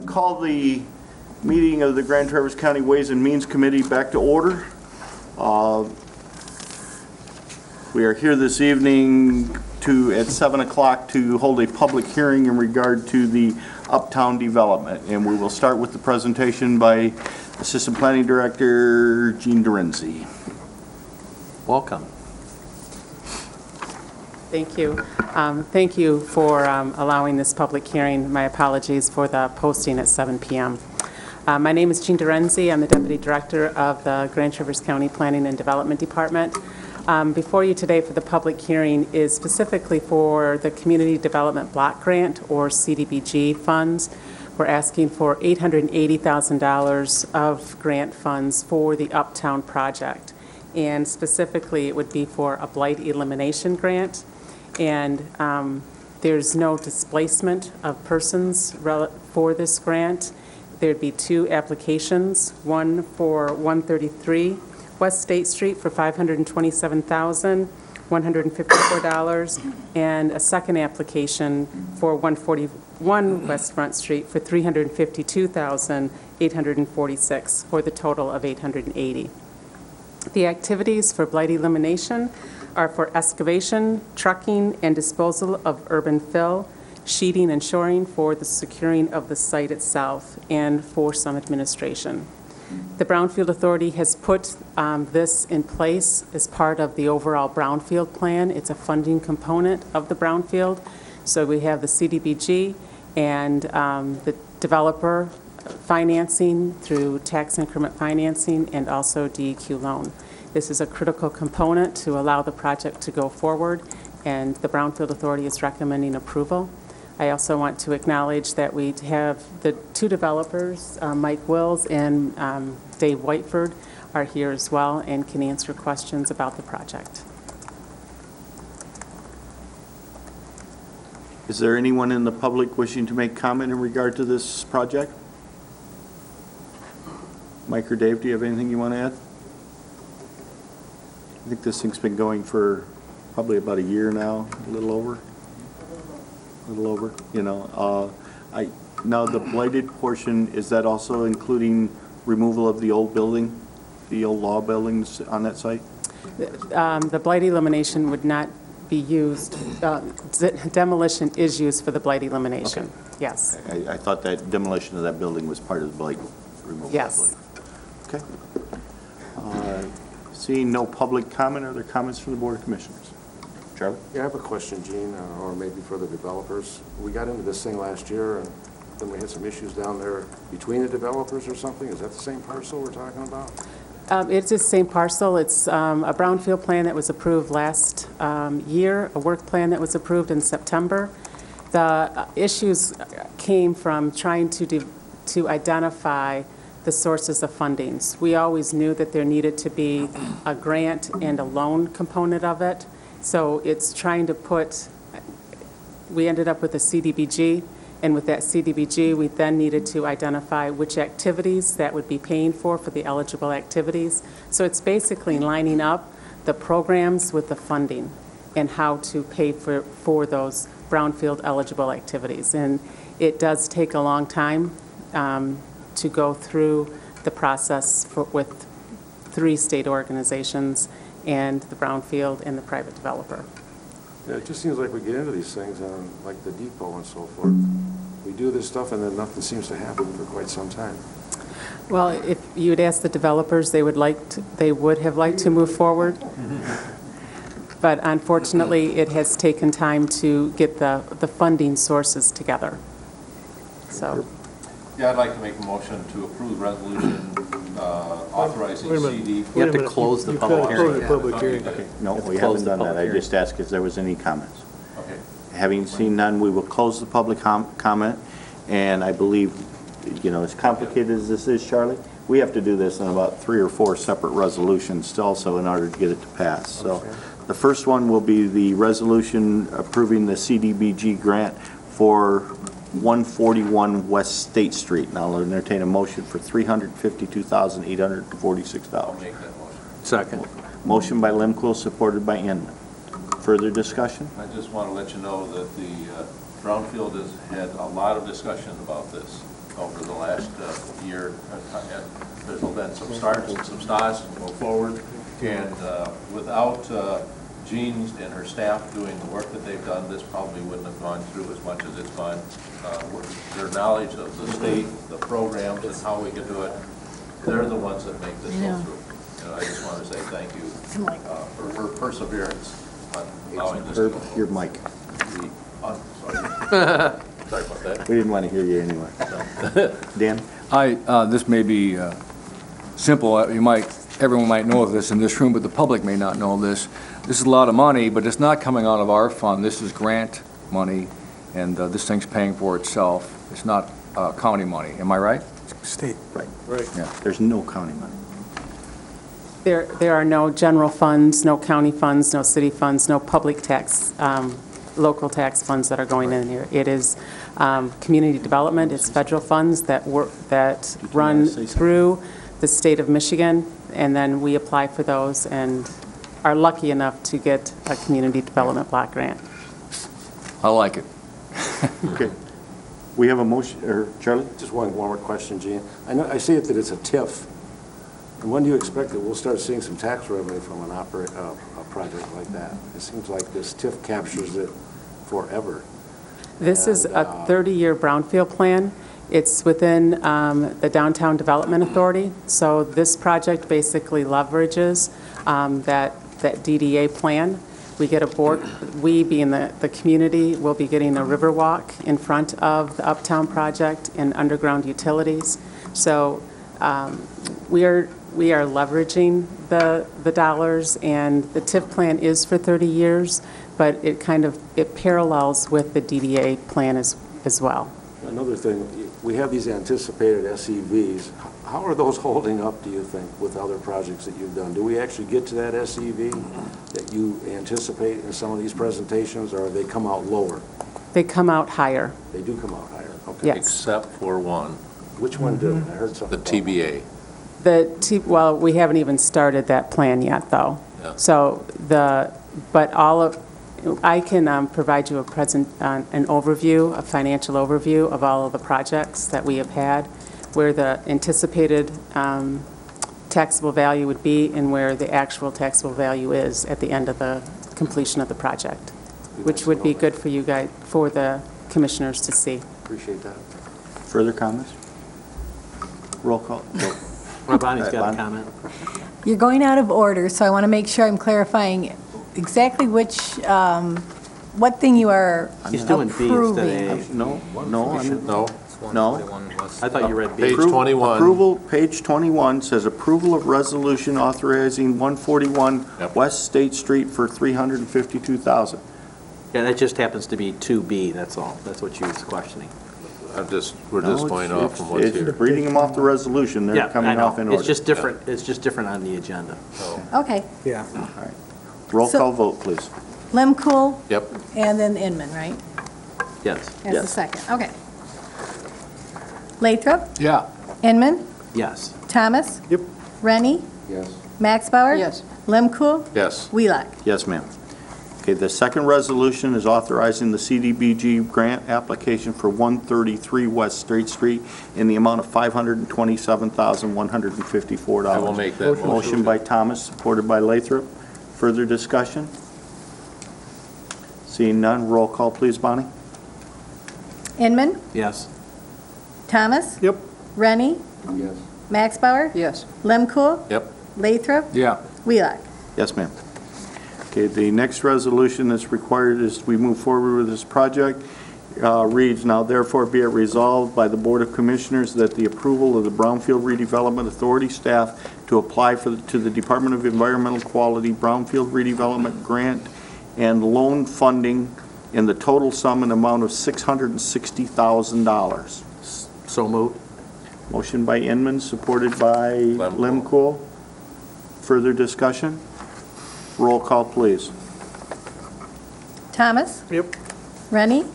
Speaker 6: call the meeting of the Grand Traverse County Ways and Means Committee back to order. We are here this evening at 7 o'clock to hold a public hearing in regard to the Uptown development. And we will start with the presentation by Assistant Planning Director Gene Dorenzi.
Speaker 1: Welcome.
Speaker 14: Thank you. Thank you for allowing this public hearing. My apologies for the posting at 7 p.m. My name is Gene Dorenzi. I'm the Deputy Director of the Grand Traverse County Planning and Development Department. Before you today for the public hearing is specifically for the Community Development Block Grant, or CDBG funds. We're asking for $880,000 of grant funds for the Uptown project. And specifically, it would be for a blight elimination grant. And there's no displacement of persons for this grant. There'd be two applications, one for 133 West State Street for $527,154, and a second application for 141 West Front Street for $352,846, for the total of $880. The activities for blight elimination are for excavation, trucking, and disposal of urban fill, sheeting and shoring for the securing of the site itself, and for some administration. The Brownfield Authority has put this in place as part of the overall Brownfield plan. It's a funding component of the Brownfield. So we have the CDBG and the developer financing through tax increment financing and also DEQ loan. This is a critical component to allow the project to go forward, and the Brownfield Authority is recommending approval. I also want to acknowledge that we have the two developers, Mike Wills and Dave Whiteford, are here as well and can answer questions about the project.
Speaker 6: Is there anyone in the public wishing to make comment in regard to this project? Mike or Dave, do you have anything you want to add? I think this thing's been going for probably about a year now, a little over. You know. Now the blighted portion, is that also including removal of the old building, the old law buildings on that site?
Speaker 14: The blight elimination would not be used. Demolition is used for the blight elimination.
Speaker 6: Okay.
Speaker 14: Yes.
Speaker 6: I thought that demolition of that building was part of the blight removal.
Speaker 14: Yes.
Speaker 6: Okay. Seeing no public comment, are there comments from the Board of Commissioners? Charlie?
Speaker 8: Yeah, I have a question, Gene, or maybe for the developers. We got into this thing last year, and then we had some issues down there between the developers or something. Is that the same parcel we're talking about?
Speaker 14: It's the same parcel. It's a brownfield plan that was approved last year, a work plan that was approved in September. The issues came from trying to identify the sources of fundings. We always knew that there needed to be a grant and a loan component of it. So it's trying to we ended up with a CDBG, and with that CDBG, we then needed to identify which activities that would be paying for the eligible activities. So it's basically lining up the programs with the funding and how to pay for those brownfield eligible activities. And it does take a long time to go through the process with 3 state organizations and the brownfield and the private developer.
Speaker 8: Yeah, it just seems like we get into these things on like the depot and so forth. We do this stuff and then nothing seems to happen for quite some time.
Speaker 14: Well, if you'd asked the developers, they would have liked to move forward. But unfortunately, it has taken time to get the funding sources together. So.
Speaker 3: Yeah, I'd like to make a motion to approve resolution authorizing CD.
Speaker 1: You have to close the public hearing.
Speaker 6: Okay. No, we haven't done that. I just asked if there was any comments.
Speaker 3: Okay.
Speaker 6: Having seen none, we will close the public comment, and I believe, you know, as complicated as this is, Charlie, we have to do this in about 3 or 4 separate resolutions also in order to get it to pass. So the first one will be the resolution approving the CDBG grant for 141 West State Street. And I'll entertain a motion for $352,846.
Speaker 3: I'll make that motion.
Speaker 1: Second.
Speaker 6: Motion by Lemquil, supported by Inman. Further discussion?
Speaker 3: I just want to let you know that the Brownfield has had a lot of discussion about this. over the last year. And there's been some starts and some stops and go forward. And without Jean and her staff doing the work that they've done, this probably wouldn't have gone through as much as it's gone. Their knowledge of the state, the programs, and how we can do it, they're the ones that make this go through. I just want to say thank you for her perseverance on allowing this to go forward.
Speaker 1: Your mic.
Speaker 3: Oh, sorry. Sorry about that.
Speaker 1: We didn't want to hear you anyway. Dan?
Speaker 4: This may be simple. Everyone might know of this in this room, but the public may not know this. This is a lot of money, but it's not coming out of our fund. This is grant money, and this thing's paying for itself. It's not county money. Am I right?
Speaker 2: State.
Speaker 1: Right.
Speaker 4: Yeah.
Speaker 1: There's no county money.
Speaker 14: There are no general funds, no county funds, no city funds, no public tax, local tax funds that are going in here. It is community development, it's federal funds that run through the state of Michigan, and then we apply for those and are lucky enough to get a community development block grant.
Speaker 4: I like it.
Speaker 1: Okay. We have a motion, or Charlie?
Speaker 8: Just one more question, Gene. I see it that it's a TIF. And when do you expect that we'll start seeing some tax revenue from a project like that? It seems like this TIF captures it forever.
Speaker 14: This is a 30-year brownfield plan. It's within the Downtown Development Authority. So this project basically leverages that DDA plan. We get a board, we being the community, will be getting a river walk in front of the Uptown project and underground utilities. So we are leveraging the dollars, and the TIF plan is for 30 years, but it parallels with the DDA plan as well.
Speaker 8: Another thing, we have these anticipated SEVs. How are those holding up, do you think, with other projects that you've done? Do we actually get to that SEV that you anticipate in some of these presentations, or they come out lower?
Speaker 14: They come out higher.
Speaker 8: They do come out higher, okay.
Speaker 14: Yes.
Speaker 3: Except for one,
Speaker 8: Which one did? I heard something.
Speaker 3: the TBA.
Speaker 14: Well, we haven't even started that plan yet, though.
Speaker 3: Yeah.
Speaker 14: So I can provide you an overview, a financial overview of all of the projects that we have had, where the anticipated taxable value would be and where the actual taxable value is at the end of the completion of the project, which would be good for you guys, for the commissioners to see.
Speaker 8: Appreciate that.
Speaker 1: Further comments? Roll call.
Speaker 11: Bonnie's got a comment.
Speaker 5: You're going out of order, so I want to make sure I'm clarifying exactly what thing you are
Speaker 11: He's doing B instead of
Speaker 5: approving.
Speaker 11: A.
Speaker 1: No.
Speaker 11: No.
Speaker 13: I
Speaker 11: I thought you read B.
Speaker 3: Page 21.
Speaker 6: Approval, page 21 says approval of resolution authorizing 141
Speaker 3: Yep.
Speaker 6: West State Street for $352,000.
Speaker 11: Yeah, that just happens to be 2B, that's all. That's what you was questioning.
Speaker 3: We're just
Speaker 6: No,
Speaker 3: going off from what's
Speaker 6: it's
Speaker 3: here.
Speaker 6: reading them off the resolution, they're
Speaker 11: Yeah, I
Speaker 6: coming
Speaker 11: know.
Speaker 6: off in order.
Speaker 11: It's just different, it's just different on the agenda.
Speaker 5: Okay.
Speaker 2: Yeah.
Speaker 6: Roll
Speaker 5: So-
Speaker 6: call vote, please.
Speaker 5: Lemkool,
Speaker 3: Yep.
Speaker 5: and then Inman, right?
Speaker 11: Yes.
Speaker 5: As the second, okay. Lathrop,
Speaker 4: Yeah.
Speaker 5: Inman,
Speaker 11: Yes.
Speaker 5: Thomas?
Speaker 2: Yep.
Speaker 5: Rennie?
Speaker 8: Yes.
Speaker 5: Max Bauer?
Speaker 9: Yes.
Speaker 5: Lemkool?
Speaker 3: Yes.
Speaker 5: Wheelock?
Speaker 6: Yes, ma'am. Okay, the second resolution is authorizing the CDBG grant application for 133 West State Street in the amount of $527,154.
Speaker 3: I will make that motion.
Speaker 6: Motion by Thomas, supported by Lathrop. Further discussion? Seeing none, roll call, please, Bonnie.
Speaker 5: Inman?
Speaker 11: Yes.
Speaker 2: Yep.
Speaker 5: Thomas? Rennie?
Speaker 8: Yes.
Speaker 5: Max Bauer?
Speaker 9: Yes.
Speaker 5: Lemkool?
Speaker 3: Yep.
Speaker 5: Lathrop?
Speaker 4: Yeah.
Speaker 5: Wheelock?
Speaker 6: Yes, ma'am. Okay, the next resolution that's required as we move forward with this project reads, now therefore be it resolved by the Board of Commissioners that the approval of the Brownfield Redevelopment Authority staff to apply to the Department of Environmental Quality Brownfield Redevelopment Grant and loan funding in the total sum and amount of $660,000.
Speaker 11: So moved.
Speaker 6: Motion by Inman, supported by Lemkool. Further discussion? Roll call, please.
Speaker 5: Thomas?
Speaker 2: Yep.
Speaker 5: Rennie?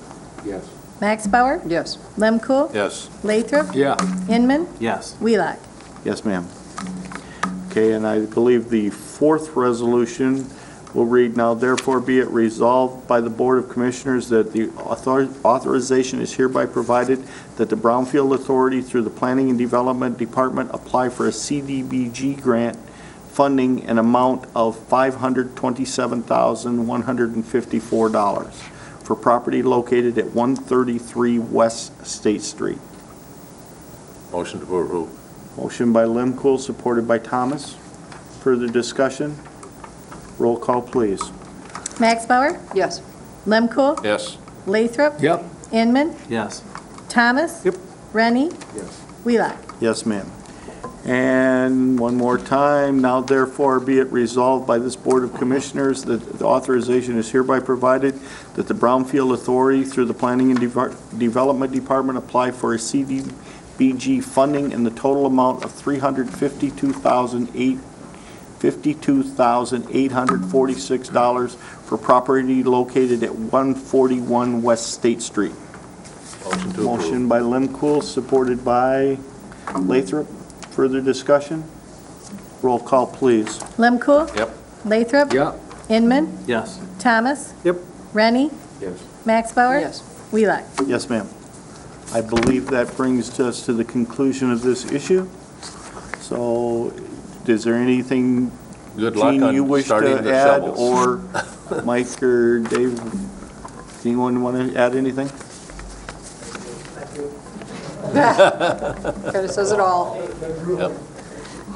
Speaker 8: Yes.
Speaker 5: Max Bauer?
Speaker 9: Yes.
Speaker 5: Lemkool?
Speaker 3: Yes.
Speaker 5: Lathrop?
Speaker 4: Yeah.
Speaker 5: Inman?
Speaker 11: Yes.
Speaker 5: Wheelock?
Speaker 6: Yes, ma'am. Okay, and I believe the fourth resolution We'll read now, therefore be it resolved by the Board of Commissioners that the authorization is hereby provided that the Brownfield Authority through the Planning and Development Department apply for a CDBG grant funding an amount of $527,154 for property located at 133 West State Street.
Speaker 3: Motion to approve.
Speaker 6: Motion by Lemkool, supported by Thomas. Further discussion? Roll call, please.
Speaker 5: Max Bauer,
Speaker 9: Yes.
Speaker 5: Lemkool,
Speaker 3: Yes.
Speaker 5: Lathrop,
Speaker 4: Yep.
Speaker 5: Inman,
Speaker 1: Yes.
Speaker 5: Thomas.
Speaker 6: Yep.
Speaker 5: Rennie,
Speaker 8: Yes.
Speaker 5: Wheelock.
Speaker 6: Yes, ma'am. And one more time, now therefore be it resolved by this Board of Commissioners that the authorization is hereby provided that the Brownfield Authority through the Planning and Development Department apply for a CDBG funding in the total amount of $352,846 for property located at 141 West State Street.
Speaker 3: Motion to approve.
Speaker 6: Motion by Lemkool, supported by Lathrop. Further discussion? Roll call, please.
Speaker 5: Lemkool,
Speaker 3: Yep.
Speaker 5: Lathrop.
Speaker 4: Yep.
Speaker 5: Inman,
Speaker 1: Yes.
Speaker 5: Thomas.
Speaker 6: Yep.
Speaker 5: Rennie,
Speaker 8: Yes.
Speaker 5: Max Bauer.
Speaker 9: Yes.
Speaker 5: Wheelock.
Speaker 6: Yes, ma'am. I believe that brings us to the conclusion of this issue. So, is there anything,
Speaker 3: Good luck
Speaker 6: Gene, you
Speaker 3: on
Speaker 6: wish
Speaker 3: starting
Speaker 6: to
Speaker 3: the
Speaker 6: add?
Speaker 3: shovels.
Speaker 6: Or Mike or Dave, anyone want to add anything?
Speaker 9: Kind of says it all.
Speaker 3: Yep.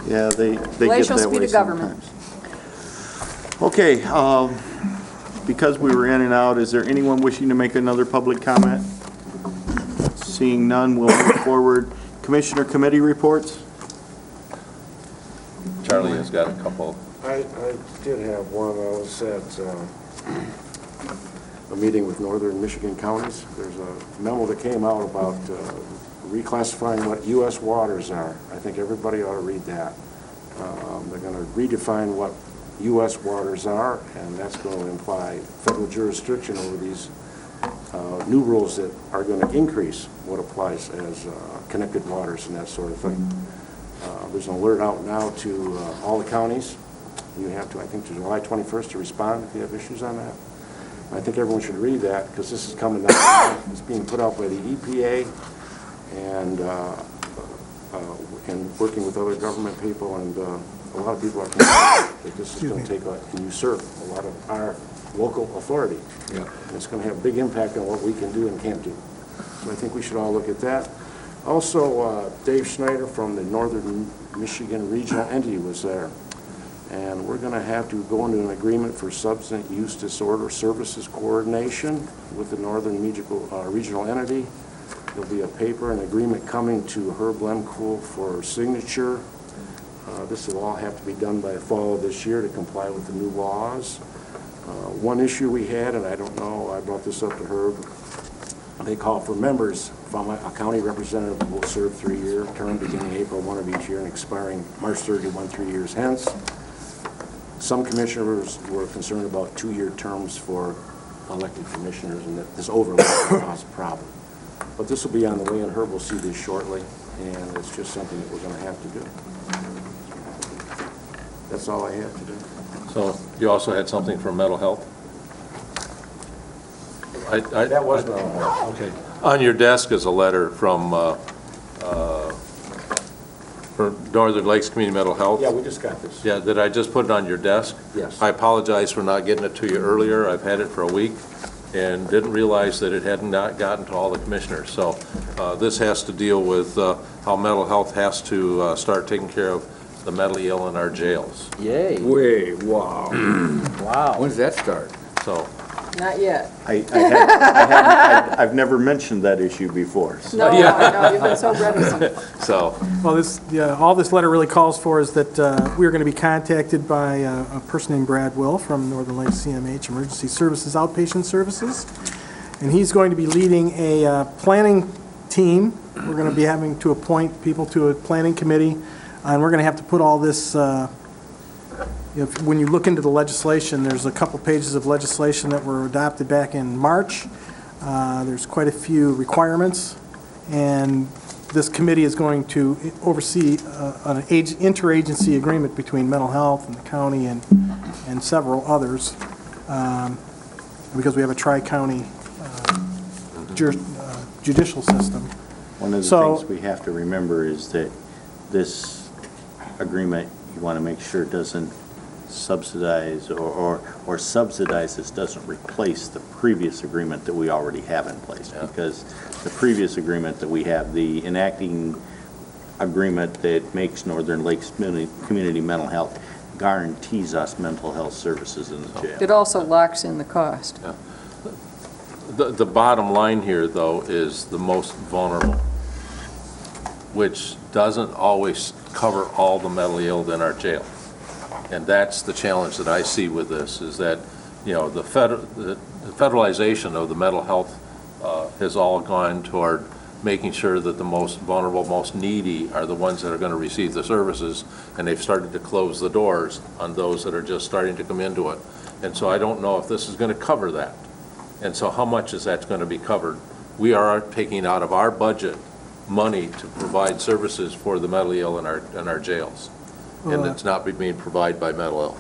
Speaker 6: Yeah, they get
Speaker 9: Glacial
Speaker 6: that
Speaker 9: speed
Speaker 6: way
Speaker 9: of government.
Speaker 6: sometimes. Okay, because we were in and out, is there anyone wishing to make another public comment? Seeing none, we'll move forward. Commissioner committee reports?
Speaker 3: Charlie has got a couple.
Speaker 8: I did have one. I was at a meeting with Northern Michigan counties. There's a memo that came out about reclassifying what U.S. waters are. I think everybody ought to read that. They're going to redefine what U.S. waters are, and that's going to imply federal jurisdiction over these new rules that are going to increase what applies as connected waters and that sort of thing. There's an alert out now to all the counties. You have to, I think, to July 21st to respond if you have issues on that. I think everyone should read that because this is coming down. It's being put out by the EPA and working with other government people, and a lot of people are concerned that this is going to take and usurp a lot of our local authority.
Speaker 4: Yeah.
Speaker 8: And it's going to have a big impact on what we can do and can't do. So I think we should all look at that. Also, Dave Schneider from the Northern Michigan Regional Entity was there. And we're going to have to go into an agreement for substance use disorder services coordination with the Northern Regional Entity. There'll be a paper and agreement coming to Herb Lemkool for signature. This will all have to be done by the fall of this year to comply with the new laws. One issue we had, and I don't know, I brought this up to Herb, they call for members from a county representative who will serve 3-year term beginning April 1 of each year and expiring March 31, 3 years hence. Some commissioners were concerned about 2-year terms for elected commissioners, and that this overlap will cause a problem. But this will be on the way, and Herb will see this shortly, and it's just something that we're going to have to do. That's all I had to do.
Speaker 3: So you also had something for mental health?
Speaker 8: That was mental health.
Speaker 3: Okay. On your desk is a letter from Northern Lakes Community Mental Health.
Speaker 8: Yeah, we just got this.
Speaker 3: Yeah, did I just put it on your desk?
Speaker 8: Yes.
Speaker 3: I apologize for not getting it to you earlier. I've had it for a week and didn't realize that it had not gotten to all the commissioners. So this has to deal with how mental health has to start taking care of the mentally ill in our jails.
Speaker 1: Yay.
Speaker 4: Wow.
Speaker 1: Wow.
Speaker 4: When does that start?
Speaker 3: So,
Speaker 9: Not yet.
Speaker 6: I've never mentioned that issue before. So.
Speaker 9: No, I know, you've been so reticent.
Speaker 3: so
Speaker 2: Well, all this letter really calls for is that we are going to be contacted by a person named Brad Will from Northern Lakes CMH Emergency Services Outpatient Services, and he's going to be leading a planning team. We're going to be having to appoint people to a planning committee, and we're going to have to put all this, when you look into the legislation, there's a couple pages of legislation that were adopted back in March. There's quite a few requirements, and this committee is going to oversee an interagency agreement between mental health and the county and several others, because we have a tri-county judicial system.
Speaker 15: One of the
Speaker 2: So-
Speaker 15: things we have to remember is that this agreement, you want to make sure doesn't subsidize or subsidize this, doesn't replace the previous agreement that we already have in place. Because the previous agreement that we have, the enacting agreement that makes Northern Lakes Community Mental Health, guarantees us mental health services in the jail.
Speaker 9: It also locks in the cost.
Speaker 3: The bottom line here, though, is the most vulnerable, which doesn't always cover all the mentally ill in our jail. And that's the challenge that I see with this, is that, you know, the federalization of the mental health has all gone toward making sure that the most vulnerable, most needy are the ones that are going to receive the services, and they've started to close the doors on those that are just starting to come into it. And so I don't know if this is going to cover that. And so how much is that going to be covered? We are taking out of our budget money to provide services for the mentally ill in our jails. And it's not being provided by mental ill.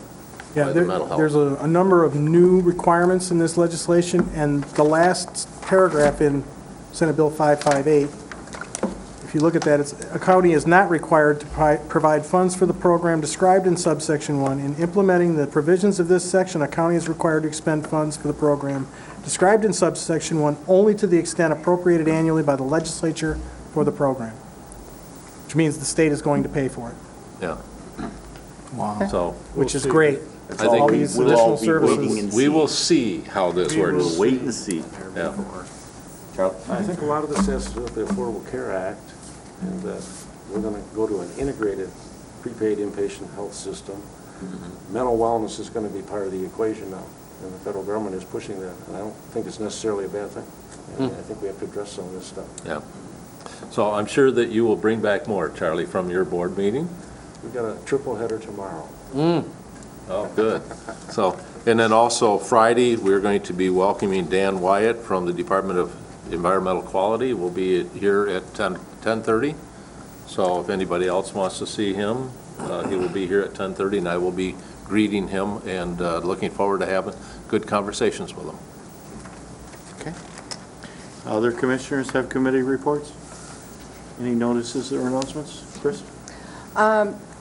Speaker 2: Yeah,
Speaker 3: by the mental health.
Speaker 2: there's a number of new requirements in this legislation, and the last paragraph in Senate Bill 558, if you look at that, it's, a county is not required to provide funds for the program described in subsection 1. In implementing the provisions of this section, a county is required to expend funds for the program described in subsection 1 only to the extent appropriated annually by the legislature for the program, which means the state is going to pay for it.
Speaker 3: Yeah.
Speaker 2: Wow.
Speaker 3: So.
Speaker 2: Which is great.
Speaker 3: I think
Speaker 2: All these additional services.
Speaker 3: we will see how this works.
Speaker 15: We'll wait and see.
Speaker 3: Yeah.
Speaker 15: Charlie?
Speaker 8: I think a lot of this has to do with the Affordable Care Act, and that we're going to go to an integrated prepaid inpatient health system. Mental wellness is going to be part of the equation now, and the federal government is pushing that, and I don't think it's necessarily a bad thing. And I think we have to address some of this stuff.
Speaker 3: Yeah. So I'm sure that you will bring back more, Charlie, from your board meeting.
Speaker 8: We've got a triple header tomorrow.
Speaker 3: Oh, good. So, and then also Friday, we're going to be welcoming Dan Wyatt from the Department of Environmental Quality. We'll be here at 10:30. So if anybody else wants to see him, he will be here at 10:30, and I will be greeting him and looking forward to having good conversations with him.
Speaker 6: Okay. Other commissioners have committee reports? Any notices or announcements? Chris?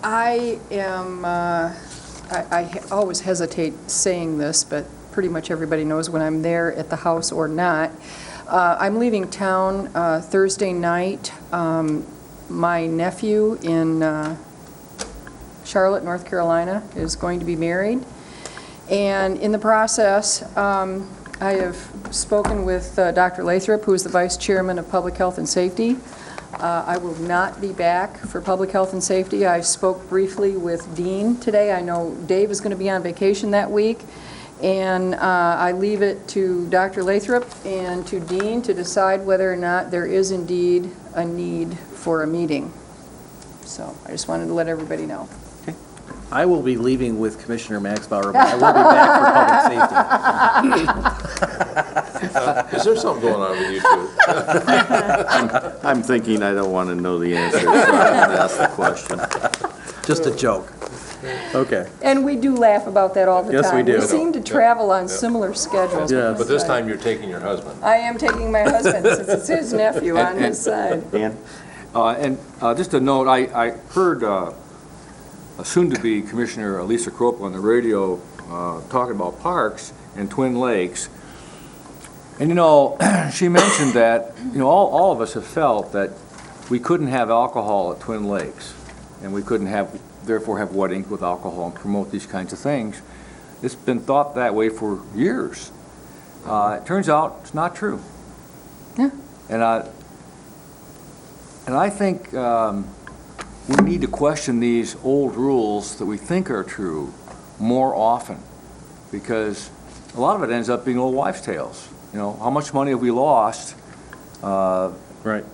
Speaker 9: I am, I always hesitate saying this, but pretty much everybody knows when I'm there at the house or not. I'm leaving town Thursday night. My nephew in Charlotte, North Carolina, is going to be married. And in the process, I have spoken with Dr. Lathrop, who is the Vice Chairman of Public Health and Safety. I will not be back for Public Health and Safety. I spoke briefly with Dean today. I know Dave is going to be on vacation that week. And I leave it to Dr. Lathrop and to Dean to decide whether or not there is indeed a need for a meeting. So I just wanted to let everybody know.
Speaker 1: I will be leaving with Commissioner Max Bauer, but I will be back for public safety.
Speaker 3: Is there something going on with you two?
Speaker 15: I'm thinking I don't want to know the answer, so I'm going to ask the question.
Speaker 1: Just a joke. Okay.
Speaker 9: And we do laugh about that all the
Speaker 1: Yes,
Speaker 9: time.
Speaker 1: we do.
Speaker 9: We seem to travel on similar schedules.
Speaker 1: Yeah.
Speaker 3: But this time you're taking your husband.
Speaker 9: I am taking my husband, since it's his nephew on his side.
Speaker 15: Dan?
Speaker 4: And just a note, I heard a soon-to-be Commissioner Lisa Kropp on the radio talking about parks in Twin Lakes. And, you know, she mentioned that, you know, all of us have felt that we couldn't have alcohol at Twin Lakes, and we couldn't therefore have weddings with alcohol and promote these kinds of things. It's been thought that way for years. It turns out it's not true.
Speaker 9: Yeah.
Speaker 4: And I think we need to question these old rules that we think are true more often, because a lot of it ends up being old wives' tales. You know, how much money have we lost?
Speaker 1: Right.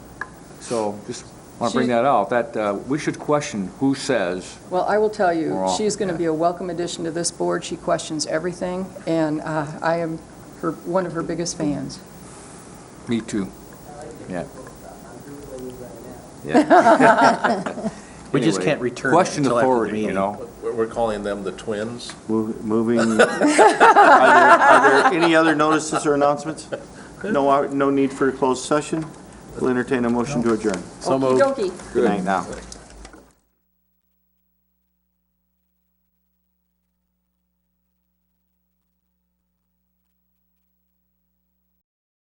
Speaker 4: So just want to bring that out, that we should question who says.
Speaker 9: Well, I will tell you,
Speaker 4: More often,
Speaker 9: she's going to
Speaker 4: yeah.
Speaker 9: be a welcome addition to this board. She questions everything, and I am one of her biggest fans.
Speaker 4: Me too. Yeah.
Speaker 1: We just
Speaker 4: Anyway,
Speaker 1: can't return it
Speaker 4: question to
Speaker 1: until after the
Speaker 4: forward, you
Speaker 1: meeting.
Speaker 4: know.
Speaker 3: We're calling them the twins.
Speaker 6: Moving, are there any other notices or announcements? No need for a closed session. We'll entertain a motion to adjourn.
Speaker 1: So moved.
Speaker 9: Okey-dokey.
Speaker 6: Good night now.